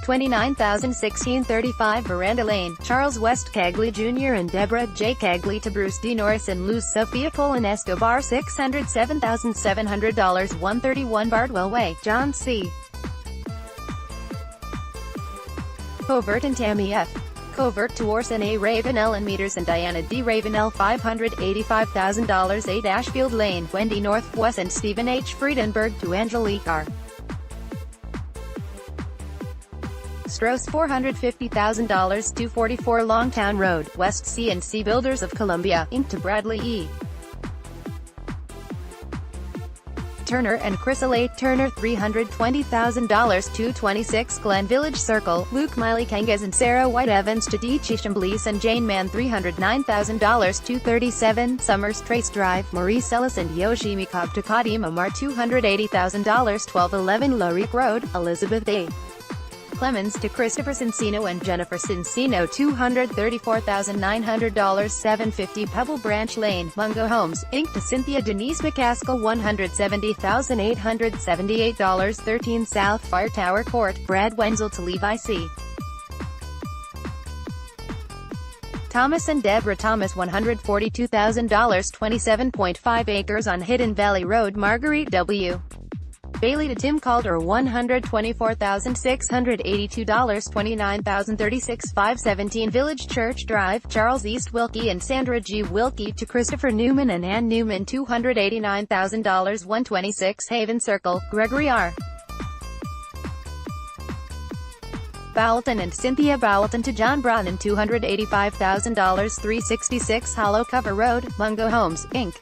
29,1635 Veranda Lane, Charles West Kegley Jr. and Debra J. Kegley to Bruce D. Norris and Luz Sophia Escobar $607,700 131 Bardwell Way, John C. Covert and Tami F. Covert to Orson A. Ravenell and Meters and Dianna D. Ravenell $585,000 8 Ashfield Lane, Wendy North Fuess and Stephen H. Friedenberg to Angelique R. Strauss $450,000 244 Longtown Road, West C&C Builders of Columbia, Inc. to Bradley E. Turner and Christle A.Turner $320,000 226 Glen Village Circle, Luke Myllykangas and Sarah White Evans to Deecie Chamblees and Jane Mann $309,000 237 Summers Trace Drive, Maurice Ellis and Yoshimi Cobb to Kadim Amar $280,000 1211 Larique Road, Elizabeth A. Clemens to Christopher Cincino and Jennifer Cincino $234,900 750 Pebble Branch Lane, Mungo Homes, Inc. to Cynthia Denise McCaskill $170,878 13 South Fire Tower Court, Brad Wenzel to Levi C. Thomas and Debra Thomas $142,000 27.5 acres on Hidden Valley Road, Marguerite W. Bailey to Tim Calder $124,682 29,036 517 Village Church Drive, Charles East Wilkie and Sandra G. Wilkie to Christopher Newman and Ann Newman $289,000 126 Haven Circle, Gregory R. Bowleton and Cynthia Bowleton to John Brown $285,000 366 Hollow Cover Road, Mungo Homes, Inc.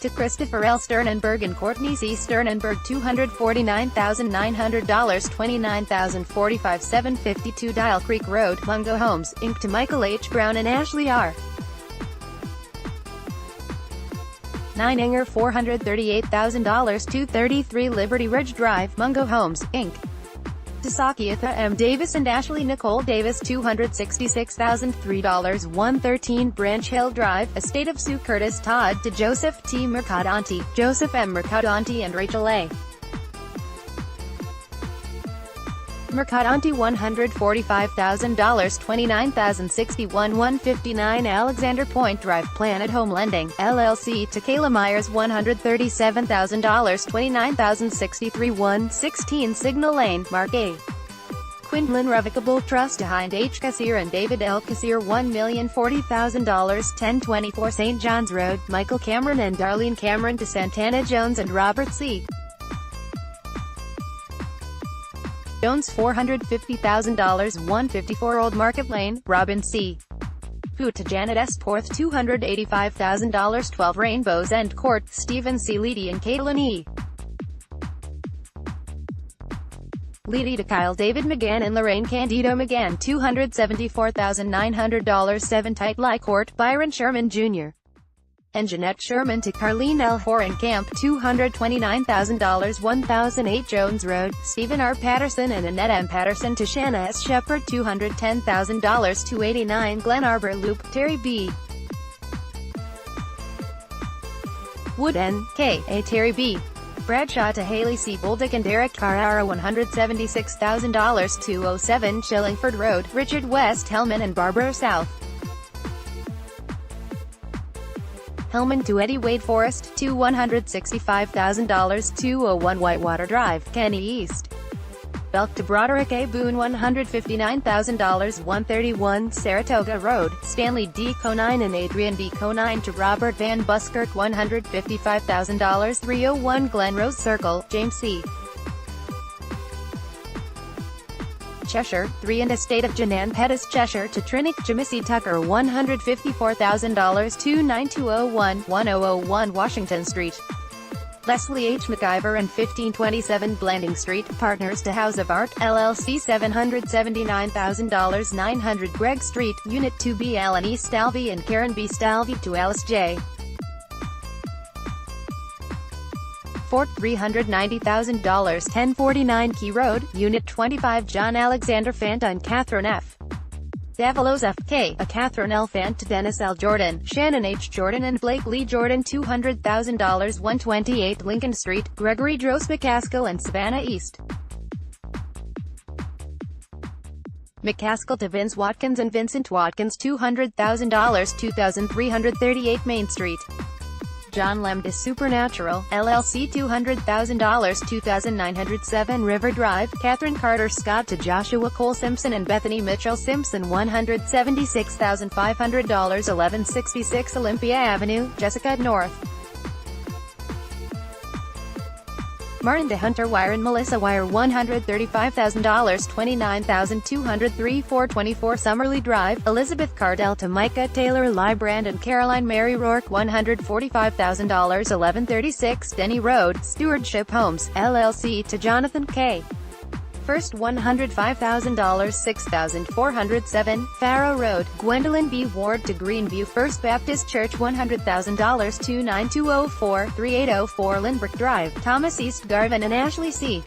to Christopher L. Sternenberg and Courtney C. Sternenberg $249,900 29,045 752 Dial Creek Road, Mungo Homes, Inc. to Michael H. Brown and Ashley R. Nininger $438,000 233 Liberty Ridge Drive, Mungo Homes, Inc. to Sakiatha M. Davis and Ashley Nicole Davis $266,003 113 Branch Hill Drive, Estate of Sue Curtis Todd to Joseph T. Mercadanti, Joseph M. Mercadanti and Rachel A. Mercadanti $145,000 29,061 159 Alexander Point Drive Planet Home Lending, LLC to Kayla Myers $137,000 29,063 116 Signal Lane, Mark A. Quinlan Revocable Trust to Hind H. Kassir and David L. Kassir $1,040,000 1024 St. John's Road, Michael Cameron and Darlene Cameron to Santana Jones and Robert C. Jones $450,000 154 Old Market Lane, Robin C. Fu to Janet S. Porth $285,000 12 Rainbows End Court, Stephen C. Leedy and Caitlin E. Leedy to Kyle David McGann and Lorraine Candido McGann $274,900 7 Tight Lie Court, Byron Sherman Jr. and Jeanette Sherman to Carlene L. Horenkamp $229,000 1008 Jones Road, Stephen R. Patterson and Annette M. Patterson to Shanna S. Shepard $210,000 289 Glen Arbor Loop, Terry B. Wood N. K. A. Terry B. Bradshaw to Haley C. Boldick and Derek Carrara $176,000 207 Shillingford Road, Richard West Hellman and Barbara South. Hellman to Eddie Wade Forrest $165,000 201 Whitewater Drive, Kenny East. Belk to Broderick A. Boone $159,000 131 Saratoga Road, Stanley D. Conine and Adrian D. Conine to Robert Van Buskirk $155,000 301 Glen Rose Circle, James C. Cheshire, 3 and Estate of Janan Pettis Cheshire to Trinick Jamisi Tucker $154,000 29201 1001 Washington Street. Leslie H. McIver and 1527 Blanding Street, Partners to House of Art, LLC $779,000 900 Gregg Street, Unit 2B Alan E. Stalvey and Karen B. Stalvey to Alice J. Fort $390,000 1049 Key Road, Unit 25 John Alexander Fant and Catherine F. Davalos F.K., a Catherine L. Fant to Dennis L. Jordan, Shannon H. Jordan and Blake Lee Jordan $200,000 128 Lincoln Street, Gregory Dros McCaskill and Savannah East. McCaskill to Vince Watkins and Vincent Watkins $200,000 2338 Main Street. John Lem to Supernatural, LLC $200,000 2907 River Drive. Catherine Carter Scott to Joshua Cole Simpson and Bethany Mitchell Simpson $176,500 1166 Olympia Avenue, Jessica North. Martin to Hunter Wire and Melissa Wire $135,000 29,203 424 Summerlee Drive. Elizabeth Cardell to Micah Taylor Librand and Caroline Mary Rourke $145,000 1136 Denny Road. Stewardship Homes, LLC to Jonathan K. First $105,000 6,407 Farrow Road. Gwendolyn B. Ward to Greenview First Baptist Church $100,000 29204 3804 Lynbrook Drive. Thomas East Garvin and Ashley C.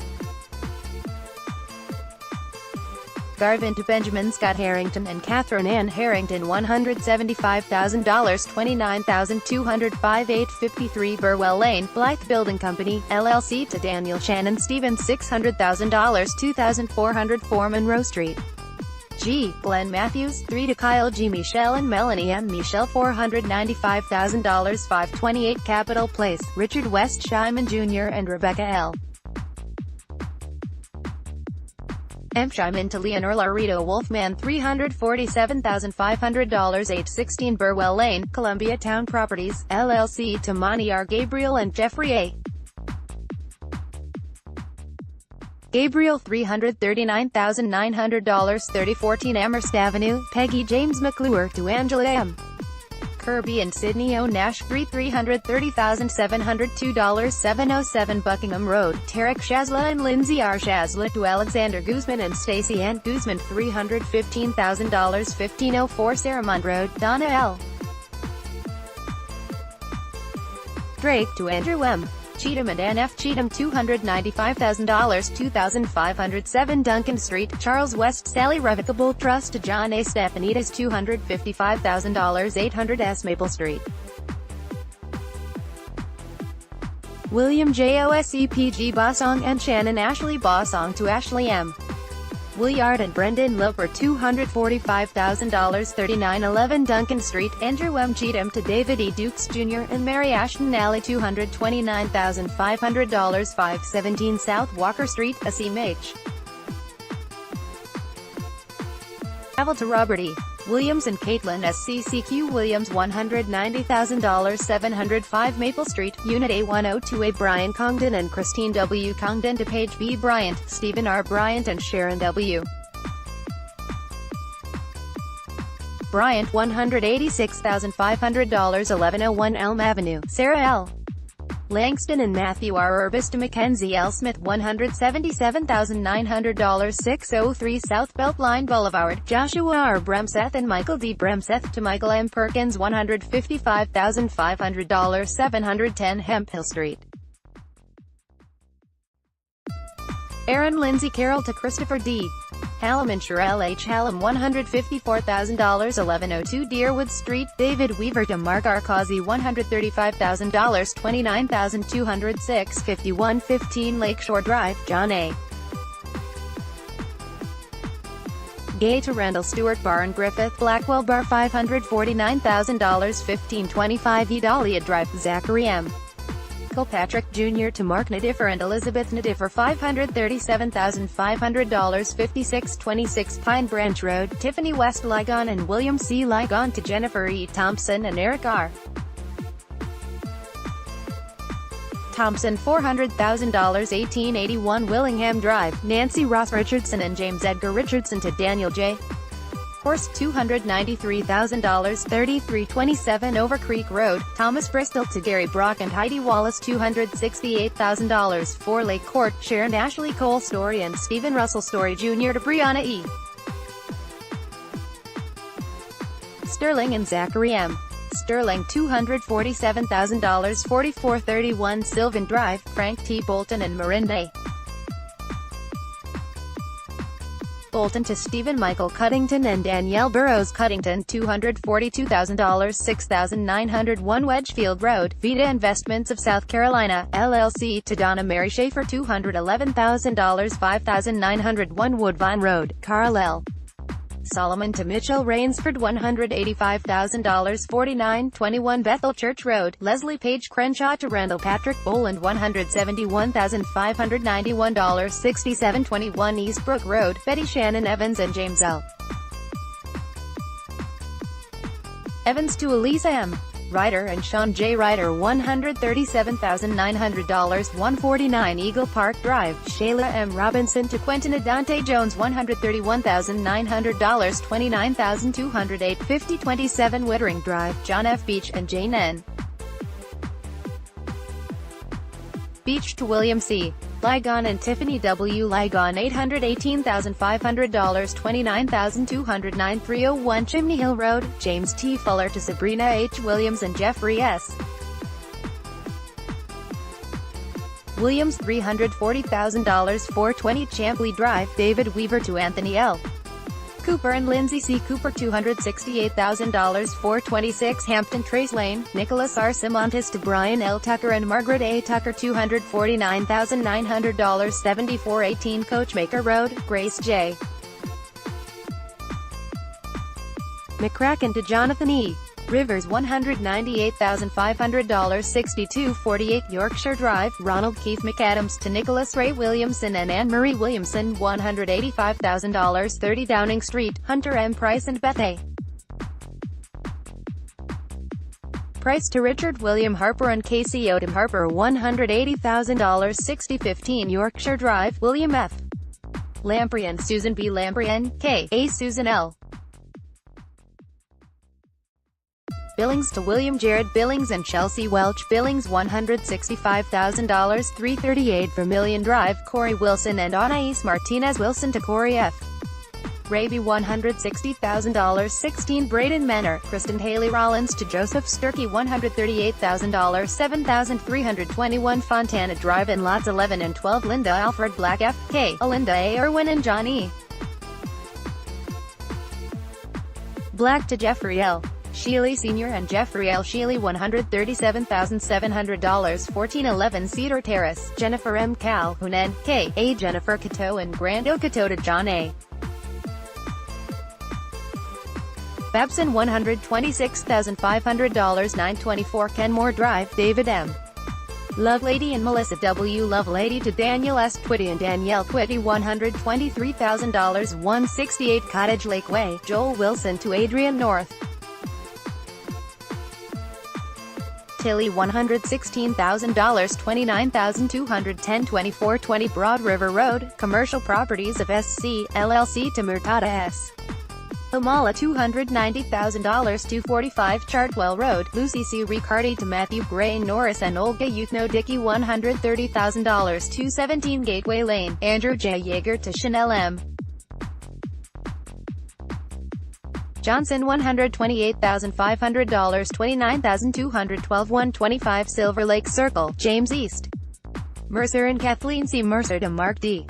Garvin to Benjamin Scott Harrington and Catherine Ann Harrington $175,000 29,205 853 Burwell Lane. Blythe Building Company, LLC to Daniel Shannon Stevens $600,000 2,404 Monroe Street. G. Glenn Matthews, 3 to Kyle G. Michelle and Melanie M. Michelle $495,000 528 Capitol Place. Richard West Shyman Jr. and Rebecca L. M. Shyman to Leonor Laredo Wolfman $347,500 816 Burwell Lane. Columbia Town Properties, LLC to Monty R. Gabriel and Jeffrey A. Gabriel $339,900 3014 Amherst Avenue. Peggy James McClure to Angela M. Kirby and Sydney O. Nash $330,702 707 Buckingham Road. Tarek Shazla and Lindsay R. Shazla to Alexander Guzman and Stacey Ann Guzman $315,000 1504 Saramond Road. Donna L. Drake to Andrew M. Cheatham and Ann F. Cheatham $295,000 2507 Duncan Street. Charles West Sally Revocable Trust to John A. Stepanitas $255,000 800 S. Maple Street. William J. OSEPG Bossong and Shannon Ashley Bossong to Ashley M. Williard and Brendan Loper $245,000 3911 Duncan Street. Andrew M. Cheatham to David E. Dukes Jr. and Mary Ashton Alley $229,500 517 South Walker Street. Asim H. Travel to Robert E. Williams and Caitlin SCCQ Williams $190,000 705 Maple Street. Unit A102A Brian Congdon and Christine W. Congdon to Paige B. Bryant, Stephen R. Bryant and Sharon W. Bryant $186,500 1101 Elm Avenue. Sarah L. Langston and Matthew R. Urbis to Mackenzie L. Smith $177,900 603 South Beltline Boulevard. Joshua R. Bremseth and Michael D. Bremseth to Michael M. Perkins $155,500 710 Hemphill Street. Aaron Lindsay Carroll to Christopher D. Hallam and Sherelle H. Hallam $154,000 1102 Deerwood Street. David Weaver to Mark R. Causey $135,000 29,206 5115 Lakeshore Drive. John A. Gay to Randall Stewart Bar and Griffith Blackwell Bar $549,000 1525 Edalia Drive. Zachary M. Kilpatrick Jr. to Mark Nadiffer and Elizabeth Nadiffer $537,500 5626 Pine Branch Road. Tiffany West Ligon and William C. Ligon to Jennifer E. Thompson and Eric R. Thompson $400,000 1881 Willingham Drive. Nancy Ross Richardson and James Edgar Richardson to Daniel J. Horst $293,000 3327 Over Creek Road. Thomas Bristol to Gary Brock and Heidi Wallace $268,000 4 Lake Court. Sharon Ashley Cole Story and Stephen Russell Story Jr. to Brianna E. Sterling and Zachary M. Sterling $247,000 4431 Sylvan Drive. Frank T. Bolton and Marinda Bolton to Stephen Michael Cuddington and Danielle Burrows Cuddington $242,000 6901 Wedgefield Road. Vita Investments of South Carolina, LLC to Donna Mary Schaefer $211,000 5901 Woodvine Road. Carl L. Solomon to Mitchell Rainsford $185,000 4921 Bethel Church Road, Leslie Page Crenshaw to Randall Patrick Boland $171,591 6721 Eastbrook Road, Betty Shannon Evans and James L. Evans to Elisa M. Ryder and Sean J. Ryder $137,900 149 Eagle Park Drive, Shayla M. Robinson to Quentin Adante Jones $131,900 29,208 5027 Wittering Drive, John F. Beach and Jane N. Beach to William C. Ligon and Tiffany W. Ligon $818,500 29,209 301 Chimney Hill Road, James T. Fuller to Sabrina H. Williams and Jeffrey S. Williams $340,000 420 Champley Drive, David Weaver to Anthony L. Cooper and Lindsay C. Cooper $268,000 426 Hampton Trace Lane, Nicholas R. Simontis to Brian L. Tucker and Margaret A. Tucker $249,900 7418 Coachmaker Road, Grace J. McCracken to Jonathan E. Rivers $198,500 6248 Yorkshire Drive, Ronald Keith McAdams to Nicholas Ray Williamson and Anne-Marie Williamson $185,000 30 Downing Street, Hunter M. Price and Beth A. Price to Richard William Harper and Casey Odom Harper $180,000 6015 Yorkshire Drive, William F. Lamprey and Susan B. Lamprey and K. A. Susan L. Billings to William Jared Billings and Chelsea Welch Billings $165,000 338 Vermilion Drive, Corey Wilson and Anais Martinez Wilson to Corey F. Raby $160,000 16 Braden Manor, Kristen Haley Rollins to Joseph Sturkey $138,000 7,321 Fontana Drive in lots 11 and 12 Linda Alfred Black F. K. Alinda A. Irwin and John E. Black to Jeffrey L. Shealy Sr. and Jeffrey L. Shealy $137,700 1411 Cedar Terrace, Jennifer M. Calhoun K. A. Jennifer Cato and Grando Cato to John A. Babson $126,500 924 Kenmore Drive, David M. Lovelady and Melissa W. Lovelady to Daniel S. Twitty and Danielle Twitty $123,000 168 Cottage Lake Way, Joel Wilson to Adrian North. Tilly $116,000 29,210 2420 Broad River Road, Commercial Properties of SC, LLC to Murtada S. Amala $290,000 245 Chartwell Road, Lucy C. Riccardi to Matthew Gray Norris and Olga Yuthno Dickey $130,000 217 Gateway Lane, Andrew J. Yeager to Chanel M. Johnson $128,500 29,212 125 Silver Lake Circle, James East. Mercer and Kathleen C. Mercer to Mark D.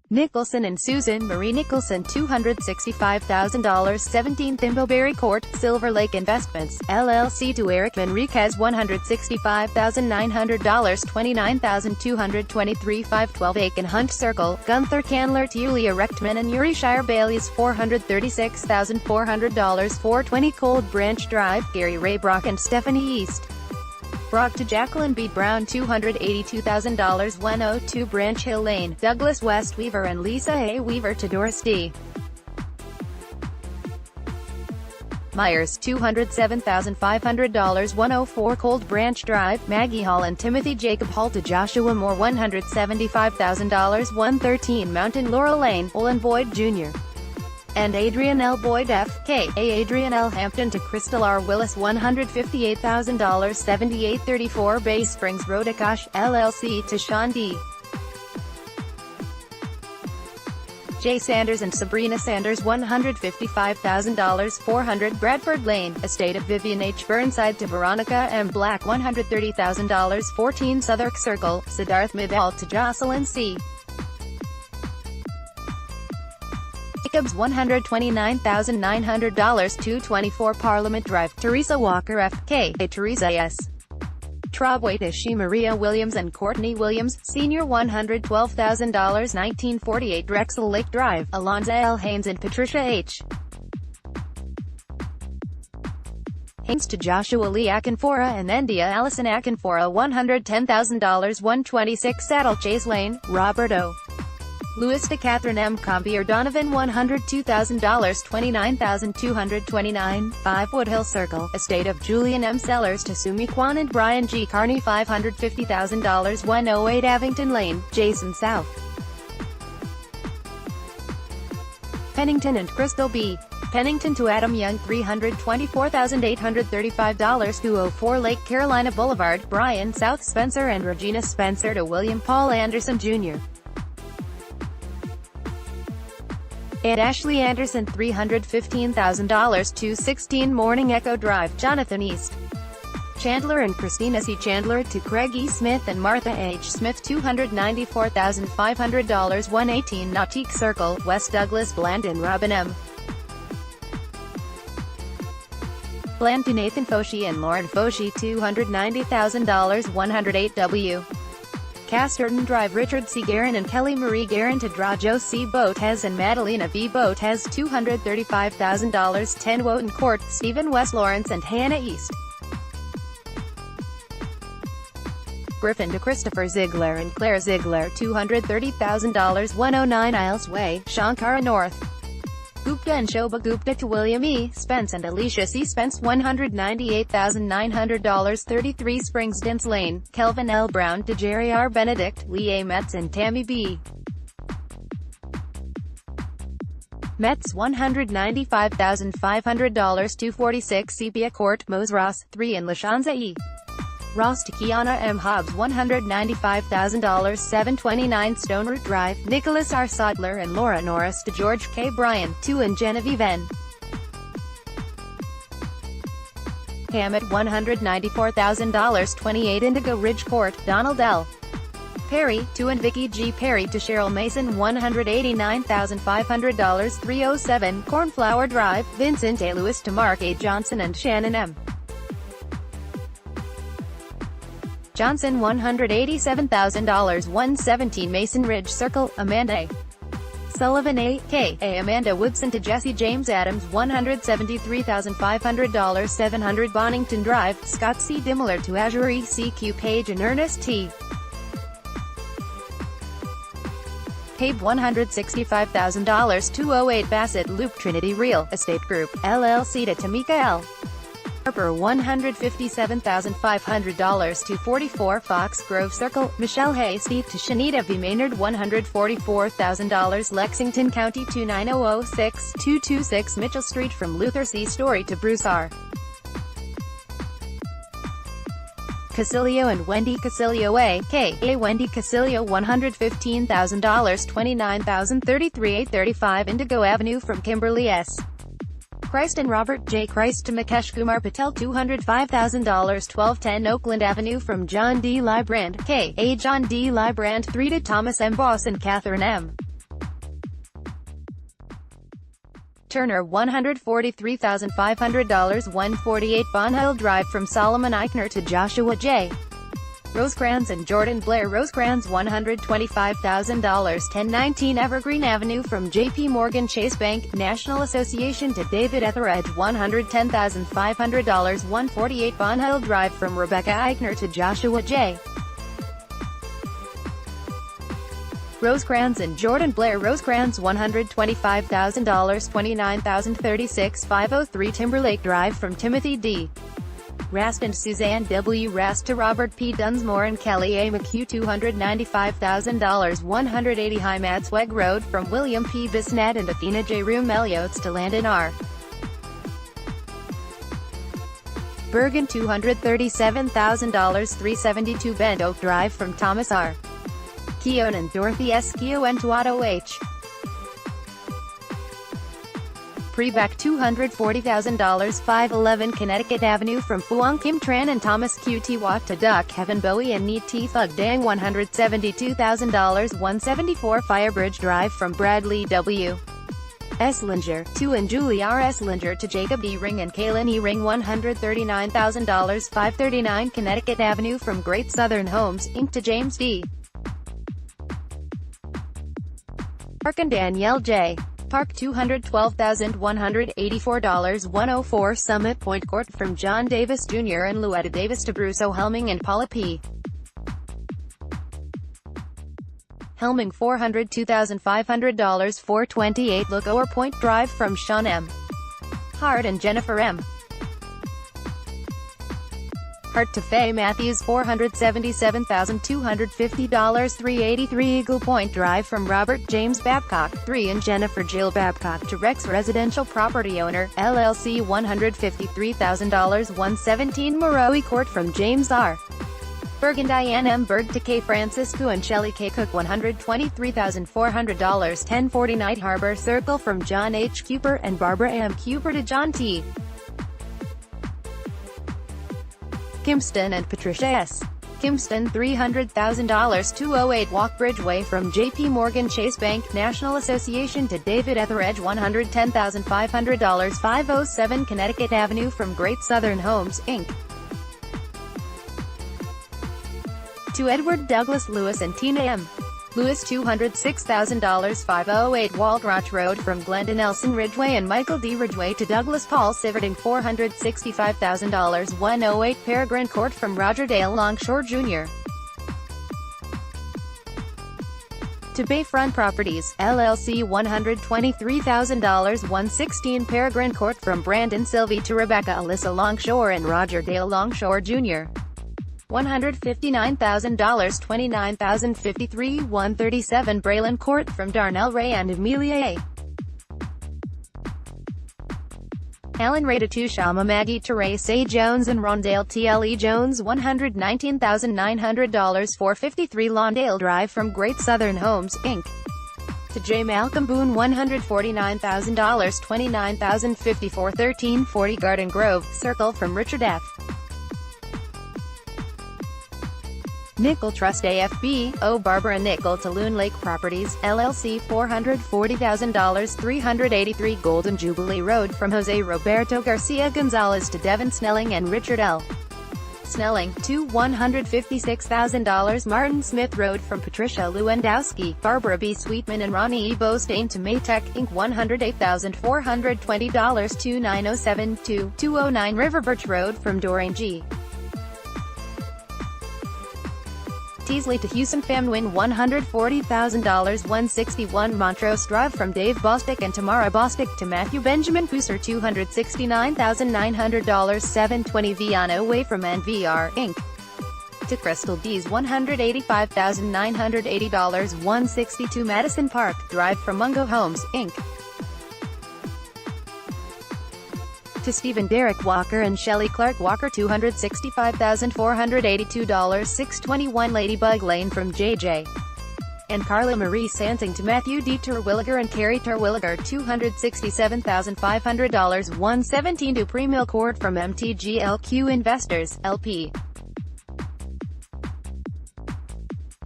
Nicholson and Susan Marie Nicholson $265,000 17 Thimbleberry Court, Silver Lake Investments, LLC to Eric Manriquez $165,900 29,223 512 Aiken Hunt Circle, Gunther Candler to Yulia Rechtman and Yuri Shire Bailey's $436,400 420 Cold Branch Drive, Gary Ray Brock and Stephanie East. Brock to Jacqueline B. Brown $282,000 102 Branch Hill Lane, Douglas West Weaver and Lisa A. Weaver to Doris D. Myers $207,500 104 Cold Branch Drive, Maggie Hall and Timothy Jacob Hall to Joshua Moore $175,000 113 Mountain Laurel Lane, Olin Boyd Jr. and Adrian L. Boyd F. K. A. Adrian L. Hampton to Crystal R. Willis $158,000 7834 Bay Springs Road Akash, LLC to Sean D. J. Sanders and Sabrina Sanders $155,000 400 Bradford Lane, Estate of Vivian H. Burnside to Veronica M. Black $130,000 14 Southwark Circle, Siddharth Midal to Jocelyn C. Jacobs $129,900 224 Parliament Drive, Teresa Walker F. K. A. Teresa S. Trobway Tishi Maria Williams and Courtney Williams, Sr. $112,000 1948 Drexel Lake Drive, Alonza L. Haynes and Patricia H. Haynes to Joshua Lee Akinfora and Endia Allison Akinfora $110,000 126 Saddle Chase Lane, Robert O. Lewis to Catherine M. Combier Donovan $102,000 $29,229, 5 Woodhill Circle, estate of Julian M. Sellers to Sumi Kwan and Brian G. Carney $550,000 108 Avington Lane, Jason South. Pennington and Christle B. Pennington to Adam Young $324,835 204 Lake Carolina Boulevard, Brian South Spencer and Regina Spencer to William Paul Anderson Jr. and Ashley Anderson $315,000 216 Morning Echo Drive, Jonathan East. Chandler and Christina C. Chandler to Craig E. Smith and Martha H. Smith $294,500 118 Nautique Circle, West Douglas Bland and Robin M. Bland to Nathan Foshi and Lauren Foshi $290,000 108 W. Casterton Drive Richard C. Guerin and Kelly Marie Guerin to Draw Joe C. Boatez and Madalena V. Boatez $235,000 10 Woden Court, Stephen West Lawrence and Hannah East. Griffin to Christopher Ziegler and Claire Ziegler $230,000 109 Isles Way, Shankara North. Gupta and Shobha Gupta to William E. Spence and Alicia C. Spence $198,900 33 Springs Dents Lane, Kelvin L. Brown to Jerry R. Benedict, Lee A. Metz and Tammy B. Metz $195,500 246 Sepia Court, Mose Ross, 3 and LaShanza E. Ross to Kiana M. Hobbs $195,000 729 Stone Root Drive, Nicholas R. Sodler and Laura Norris to George K. Bryan, 2 and Genevieve N. Hammett $194,000 28 Indigo Ridge Court, Donald L. Perry, 2 and Vicky G. Perry to Cheryl Mason $189,500 307 Cornflower Drive, Vincent A. Lewis to Mark A. Johnson and Shannon M. Johnson $187,000 117 Mason Ridge Circle, Amanda A. Sullivan A. K. A. Amanda Woodson to Jesse James Adams $173,500 700 Bonington Drive, Scott C. Dimmler to Azure E. C. Q. Page and Ernest T. Pabe $165,000 208 Bassett Loop Trinity Real Estate Group, LLC to Tamika L. Harper $157,500 to 44 Fox Grove Circle, Michelle Hasty to Shanita V. Maynard $144,000 Lexington County 29006 226 Mitchell Street from Luther C. Story to Bruce R. Casilio and Wendy Casilio A.K.A. Wendy Casilio $115,000 29,033 835 Indigo Avenue from Kimberly S. Christ and Robert J. Christ to Mukesh Kumar Patel $205,000 1210 Oakland Avenue from John D. Librand, K.A. John D. Librand 3 to Thomas M. Boss and Catherine M. Turner $143,500 148 Bonhill Drive from Solomon Eichner to Joshua J. Rosecrans and Jordan Blair Rosecrans $125,000 1019 Evergreen Avenue from J.P. Morgan Chase Bank, National Association to David Etheredge $110,500 148 Bonhill Drive from Rebecca Eichner to Joshua J. Rosecrans and Jordan Blair Rosecrans $125,000 $29,036 503 Timberlake Drive from Timothy D. Rast and Suzanne W. Rast to Robert P. Dunsmore and Kelly A. McHugh $295,000 180 High Madsweg Road from William P. Bisnett and Athena J. Rumeliots to Landon R. Bergen $237,000 372 Bend Oak Drive from Thomas R. Keown and Dorothy S. Keown to Otto H. Preback $240,000 511 Connecticut Avenue from Phuong Kim Tran and Thomas Q. T. Watt to Duck Heaven Bowie and Neat T. Thug Dang $172,000 174 Firebridge Drive from Bradley W. Esslinger, 2 and Julie R. Esslinger to Jacob D. Ring and Kaylin E. Ring $139,000 539 Connecticut Avenue from Great Southern Homes, Inc. to James D. Park and Danielle J. Park $212,184 104 Summit Point Court from John Davis Jr. and Louetta Davis to Bruce O. Helming and Paula P. Helming $402,500 428 Look or Point Drive from Sean M. Hart and Jennifer M. Hart to Faye Matthews $477,250 383 Eagle Point Drive from Robert James Babcock, 3 and Jennifer Jill Babcock to Rex Residential Property Owner, LLC $153,000 117 Moreau Court from James R. Berg and Diane M. Berg to K. Francisco and Shelley K. Cook $123,400 1040 Night Harbor Circle from John H. Cooper and Barbara M. Cooper to John T. Kimpston and Patricia S. Kimpston $300,000 208 Walkbridge Way from J.P. Morgan Chase Bank, National Association to David Etheredge $110,500 507 Connecticut Avenue from Great Southern Homes, Inc. To Edward Douglas Lewis and Tina M. Lewis $206,000 508 Waldrot Road from Glen to Nelson Ridgeway and Michael D. Ridgeway to Douglas Paul Siverding $465,000 108 Peregrine Court from Roger Dale Longshore Jr. To Bayfront Properties, LLC $123,000 116 Peregrine Court from Brandon Sylvie to Rebecca Alyssa Longshore and Roger Dale Longshore Jr. $159,000 $29,053 137 Braylon Court from Darnell Ray and Amelia A. Alan Ray to Shama Maggie to Ray Say Jones and Rondale TLE Jones $119,900 453 Lawndale Drive from Great Southern Homes, Inc. To J. Malcolm Boone $149,000 $29,054 1340 Garden Grove Circle from Richard F. Nickel Trust AFB, O. Barbara Nickel to Loon Lake Properties, LLC $440,000 383 Golden Jubilee Road from Jose Roberto Garcia Gonzalez to Devin Snelling and Richard L. Snelling, to $156,000 Martin Smith Road from Patricia Lewandowski, Barbara B. Sweetman and Ronnie E. Bostain to Maytech, Inc. $108,420 2907 209 River Birch Road from Doreen G. Teasley to Houston Famwin $140,000 161 Montrose Drive from Dave Bostick and Tamara Bostick to Matthew Benjamin Pusser $269,900 720 Viana Way from NVR, Inc. To Crystal D's $185,980 162 Madison Park Drive from Mungo Homes, Inc. To Stephen Derek Walker and Shelley Clark Walker $265,482 621 Ladybug Lane from JJ. And Carla Marie Sansing to Matthew D. Terwilliger and Carrie Terwilliger $267,500 117 to Premill Court from MTGLQ Investors, LP.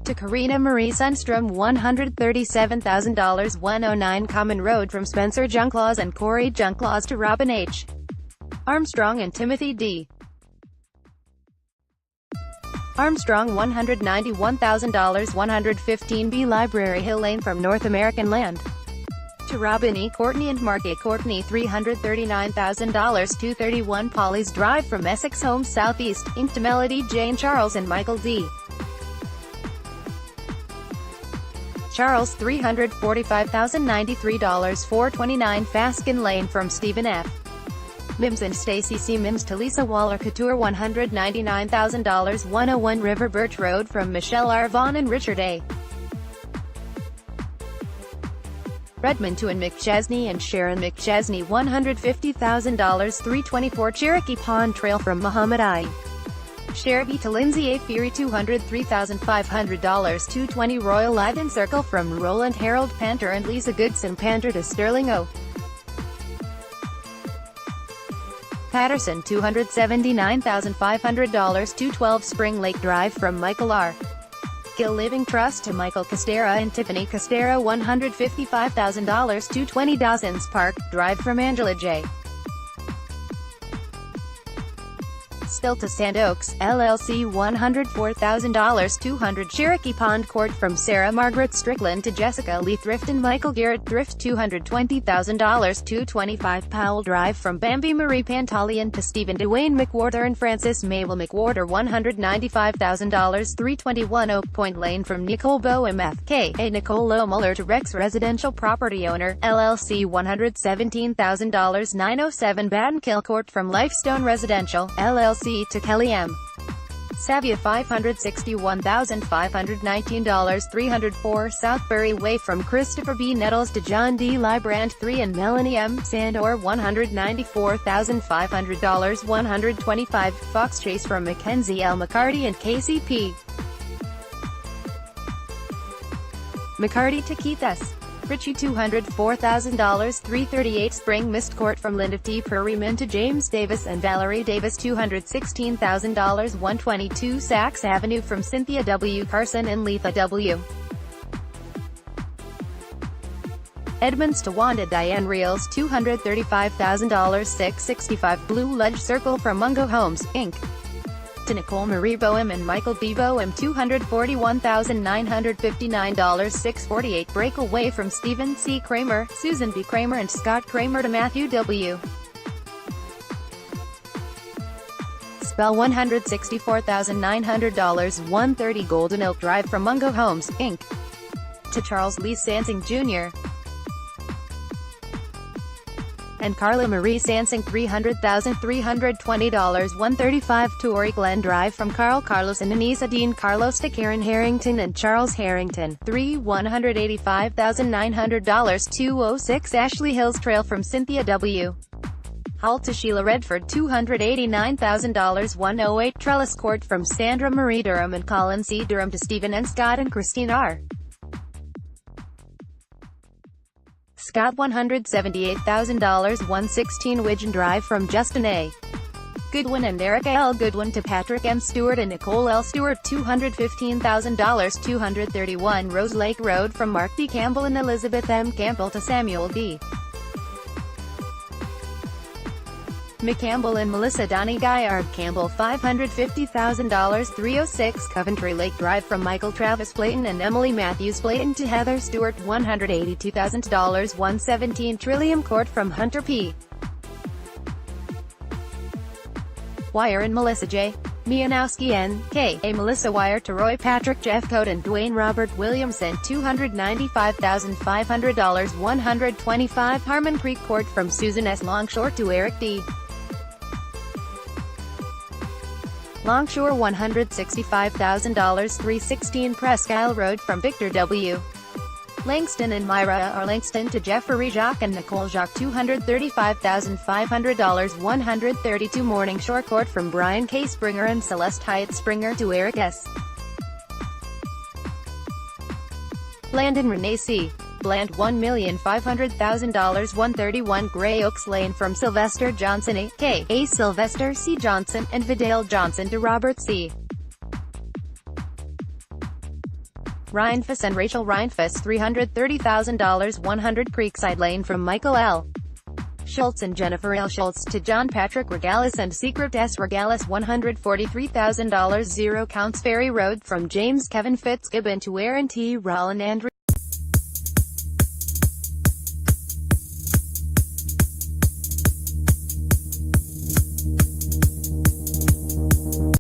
To Karina Marie Sundstrom $137,000 109 Common Road from Spencer Junklaws and Corey Junklaws to Robin H. Armstrong and Timothy D. Armstrong $191,000 115 B Library Hill Lane from North American Land. To Robin E. Courtney and Mark A. Courtney $339,000 231 Polly's Drive from Essex Homes Southeast, Inc. To Melody Jane Charles and Michael D. Charles $345,093 429 Faskin Lane from Stephen F. Mims and Stacy C. Mims to Lisa Waller Couture $199,000 101 River Birch Road from Michelle R. Vaughn and Richard A. Redmond to Ann McChesney and Sharon McChesney $150,000 324 Cherokee Pond Trail from Muhammad I. Sherby to Lindsay A. Fury $203,500 220 Royal Lyden Circle from Roland Harold Panter and Lisa Goodson Panter to Sterling O. Patterson $279,500 212 Spring Lake Drive from Michael R. Skill Living Trust to Michael Costera and Tiffany Costera $155,000 to 20 Dawson's Park Drive from Angela J. Still to Sand Oaks, LLC $104,000 200 Cherokee Pond Court from Sarah Margaret Strickland to Jessica Lee Thrift and Michael Garrett Thrift $220,000 to 25 Powell Drive from Bambi Marie Pantaleon to Stephen Dwayne McWhorter and Francis Mabel McWhorter $195,000 321 Oak Point Lane from Nicole Boehm F.K.A. Nicole O. Muller to Rex Residential Property Owner, LLC $117,000 907 Battenkill Court from Lifestone Residential, LLC to Kelly M. Savia $561,519 304 Southbury Way from Christopher B. Nettles to John D. Librand 3 and Melanie M. Sandor $194,500 125 Fox Chase from Mackenzie L. McCarty and KCP. McCarty to Keith S. Ritchie $204,000 338 Spring Mist Court from Linda T. Perryman to James Davis and Valerie Davis $216,000 122 Saks Avenue from Cynthia W. Carson and Letha W. Edmonds to Wanda Diane Reels $235,000 665 Blue Ledge Circle from Mungo Homes, Inc. to Nicole Marie Boehm and Michael B. Boehm $241,959 648 Breakaway from Stephen C. Kramer, Susan B. Kramer and Scott Kramer to Matthew W. Spell $164,900 130 Golden Oak Drive from Mungo Homes, Inc. to Charles Lee Sansing Jr. and Carla Marie Sansing $300,320 135 Torrey Glen Drive from Carl Carlos and Anissa Dean Carlos to Karen Harrington and Charles Harrington $185,900 206 Ashley Hills Trail from Cynthia W. Hall to Sheila Redford $289,000 108 Trellis Court from Sandra Marie Durham and Colin C. Durham to Stephen N. Scott and Christine R. Scott $178,000 116 Widgeon Drive from Justin A. Goodwin and Erica L. Goodwin to Patrick M. Stewart and Nicole L. Stewart $215,000 231 Rose Lake Road from Mark D. Campbell and Elizabeth M. Campbell to Samuel D. McCampbell and Melissa Donnie Guyard Campbell $550,000 306 Coventry Lake Drive from Michael Travis Playton and Emily Matthews Playton to Heather Stewart $182,000 117 Trillium Court from Hunter P. Wire and Melissa J. Mianowski N.K.A. Melissa Wire to Roy Patrick Jeffcoat and Dwayne Robert Williamson $295,500 125 Harmon Creek Court from Susan S. Longshore to Eric D. Longshore $165,000 316 Presque Isle Road from Victor W. Langston and Myra R. Langston to Jeffrey Jacques and Nicole Jacques $235,500 132 Morning Shore Court from Brian K. Springer and Celeste Hyatt Springer to Eric S. Landon Renee C. Bland $1,500,000 131 Gray Oaks Lane from Sylvester Johnson A.K.A. Sylvester C. Johnson, and Vidale Johnson to Robert C. Reinfuss and Rachel Reinfuss $330,000 100 Creekside Lane from Michael L. Schultz and Jennifer L. Schultz to John Patrick Regalis and Secret S. Regalis $143,000 0 Counts Ferry Road from James Kevin Fitzgibbon to Aaron T. Rollin Andrew